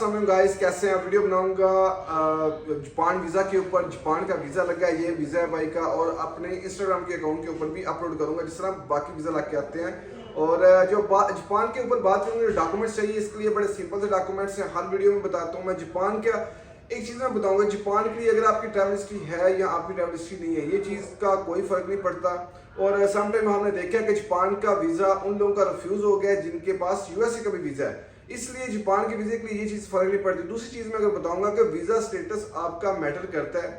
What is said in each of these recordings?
Guys, कैसे हैं? Video बनाऊंगा जापान वीज़ा के ऊपर। जापान का वीज़ा लगा है, ये वीज़ा है भाई का, और अपने इंस्टाग्राम के अकाउंट के ऊपर भी अपलोड करूंगा जिस तरह बाकी वीज़ा लग के आते हैं। और जो जापान के ऊपर बात करूँगा, डॉक्यूमेंट्स चाहिए, इसके लिए बड़े सिंपल से डॉक्यूमेंट्स हैं, हर वीडियो में बताता हूँ मैं। जापान का एक चीज़ मैं बताऊंगा, जापान के लिए अगर आपकी ट्रैवल हिस्ट्री है या आपकी ट्रैवल हिस्ट्री नहीं है, ये चीज़ का कोई फर्क नहीं पड़ता। और समटाइम हमने देखा कि जापान का वीज़ा उन लोगों का रिफ्यूज़ हो गया जिनके पास यूएसए का भी वीज़ा है, इसलिए जापान के वीज़े के लिए ये चीज़ फर्क नहीं पड़ती। दूसरी चीज़ मैं अगर बताऊंगा कि वीज़ा स्टेटस आपका मैटर करता है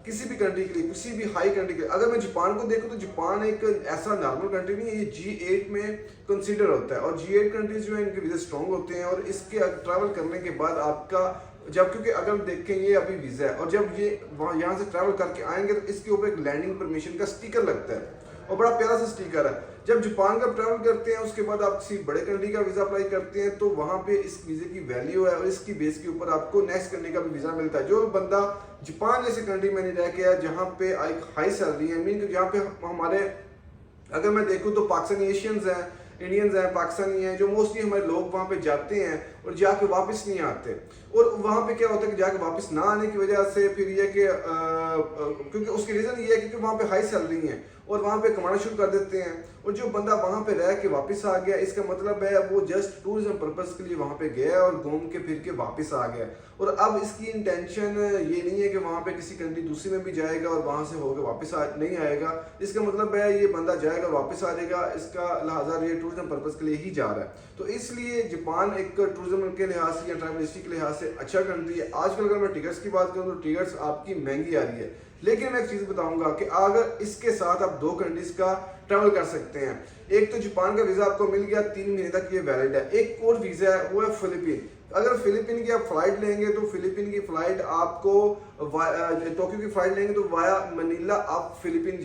किसी भी कंट्री के लिए, किसी भी हाई कंट्री के लिए। अगर मैं जापान को देखूं तो जापान एक ऐसा नॉर्मल कंट्री नहीं है, ये G8 में कंसीडर होता है, और G8 कंट्रीज जो है इनके वीज़े स्ट्रॉन्ग होते हैं। और इसके ट्रैवल करने के बाद आपका जब, क्योंकि अगर हम देखें ये अभी वीज़ा है, और जब ये यहाँ से ट्रैवल करके आएंगे तो इसके ऊपर एक लैंडिंग परमिशन का स्टिकर लगता है, और बड़ा प्यारा सा स्टिकर है। जब जापान का ट्रैवल करते हैं उसके बाद आप किसी बड़े कंट्री का वीज़ा अप्लाई करते हैं तो वहाँ पे इस वीज़े की वैल्यू है, और इसकी बेस के ऊपर आपको नेक्स्ट करने का भी वीज़ा मिलता है। जो बंदा जापान जैसे कंट्री में नहीं रह के आया जहाँ पे एक हाई सैलरी है, मीन जहाँ पे हमारे, अगर मैं देखूँ तो पाकिस्तानी एशियंस हैं, इंडियंस हैं, पाकिस्तानी हैं, जो मोस्टली हमारे लोग वहाँ पे जाते हैं और जाके वापस नहीं आते। और वहाँ पे क्या होता है कि जाके वापस ना आने की वजह से फिर ये कि क्योंकि उसकी रीज़न ये है क्योंकि वहाँ पे हाई सैलरी है और वहाँ पे कमाना शुरू कर देते हैं। और जो बंदा वहाँ पे रह के वापस आ गया, इसका मतलब है वो जस्ट टूरिज्म पर्पस के लिए वहाँ पे गया और घूम के फिर के वापस आ गया। और अब इसकी इंटेंशन ये नहीं है कि वहाँ पे किसी कंट्री दूसरी में भी जाएगा और वहाँ से होकर वापस नहीं आएगा। इसका मतलब है ये बंदा जाएगा वापस आ जाएगा, इसका लिहाजा ये टूरिज्म पर्पस के लिए ही जा रहा है। तो इसलिए जापान एक टूरिज्म के लिहाज से या ट्रैवल हिस्ट्री के लिहाज से अच्छा कंट्री है। आजकल अगर मैं टिकट्स की बात करूँ तो टिकट्स आपकी महंगी आ रही है, लेकिन मैं एक चीज़ बताऊंगा कि अगर इसके साथ आप दो कंट्रीज का ट्रैवल कर सकते हैं। एक तो जापान का वीज़ा आपको मिल गया, 3 महीने तक ये वैलिड है। एक और वीज़ा है, वो है फिलीपीन। अगर फिलीपीन की आप फ्लाइट लेंगे तो फिलीपीन की फ्लाइट आपको टोक्यो की फ्लाइट लेंगे तो वाया मनीला आप फिलीपीन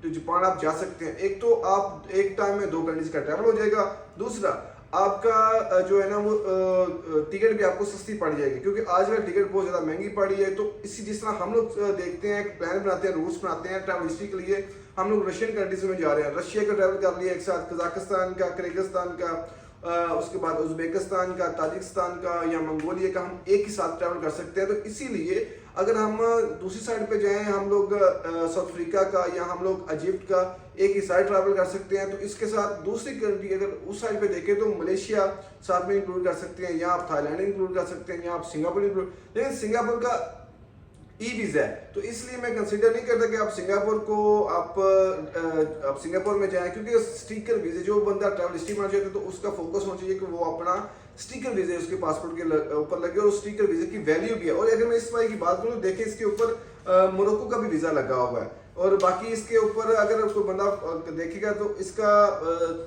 तो जापान आप जा सकते हैं। एक तो आप एक टाइम में दो कंट्रीज का ट्रैवल हो जाएगा, दूसरा आपका जो है ना वो टिकट भी आपको सस्ती पड़ जाएगी, क्योंकि आजकल टिकट बहुत ज़्यादा महंगी पड़ी है। तो इसी जिस तरह हम लोग देखते हैं, प्लान बनाते हैं, रूट्स बनाते हैं ट्रैवल हिस्ट्री के लिए, हम लोग रशियन कंट्रीज में जा रहे हैं, रशिया का ट्रैवल कर लिया एक साथ, कजाकिस्तान का, किर्गिस्तान का, उसके बाद उज्बेकिस्तान का, ताजिकिस्तान का या मंगोलिया का, हम एक ही साथ ट्रैवल कर सकते हैं। तो इसीलिए अगर हम दूसरी साइड पे जाएं, हम लोग साउथ अफ्रीका का या हम लोग इजिप्ट का, एक ही साइड ट्रैवल कर सकते हैं। तो इसके साथ दूसरी कंट्री अगर उस साइड पे देखें तो मलेशिया साथ में इंक्लूड कर सकते हैं, या आप थाईलैंड इंक्लूड कर सकते हैं, या आप सिंगापुर इंक्लूड, लेकिन सिंगापुर का ई वीज़ा है तो इसलिए मैं कंसीडर नहीं करता कि आप सिंगापुर को आप सिंगापुर में जाएं, क्योंकि स्टिकर वीज़े, जो बंदा ट्रैवल हिस्ट्री में चाहता है तो उसका फोकस होना चाहिए कि वो अपना स्टिकर वीज़े उसके पासपोर्ट के ऊपर लगे, और स्टिकर वीज़े की वैल्यू भी है। और अगर मैं इस बार की बात करूँ, देखें इसके ऊपर मोरक्को का भी वीज़ा लगा हुआ है, और बाकी इसके ऊपर अगर कोई बंदा देखेगा तो इसका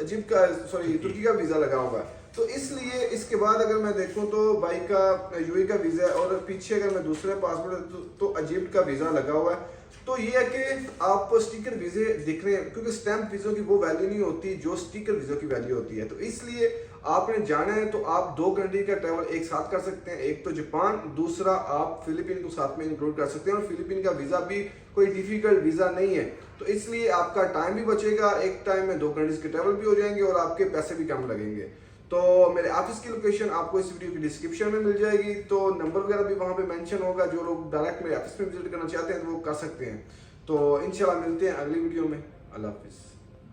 इजिप्ट का तुर्की का वीज़ा लगा हुआ है। तो इसलिए इसके बाद अगर मैं देखूं तो भाई का यूएई का वीज़ा है, और पीछे अगर मैं दूसरे पासपोर्ट तो इजिप्ट का वीज़ा लगा हुआ है। तो ये है कि आप स्टिकर वीज़े दिख रहे हैं, क्योंकि स्टैम्प वीज़ों की वो वैल्यू नहीं होती जो स्टिकर वीज़ों की वैल्यू होती है। तो इसलिए आपने जाना है तो आप दो कंट्री का ट्रैवल एक साथ कर सकते हैं, एक तो जापान, दूसरा आप फिलीपीन को साथ में इंक्लूड कर सकते हैं। और फिलीपीन का वीज़ा भी कोई डिफिकल्ट वीज़ा नहीं है, तो इसलिए आपका टाइम भी बचेगा, एक टाइम में दो कंट्रीज के ट्रैवल भी हो जाएंगे और आपके पैसे भी कम लगेंगे। तो मेरे ऑफिस की लोकेशन आपको इस वीडियो की डिस्क्रिप्शन में मिल जाएगी, तो नंबर वगैरह भी वहाँ पे मेंशन होगा। जो लोग डायरेक्ट मेरे ऑफिस में विजिट करना चाहते हैं तो वो कर सकते हैं। तो इंशाल्लाह मिलते हैं अगली वीडियो में। अल्लाह हाफिज़।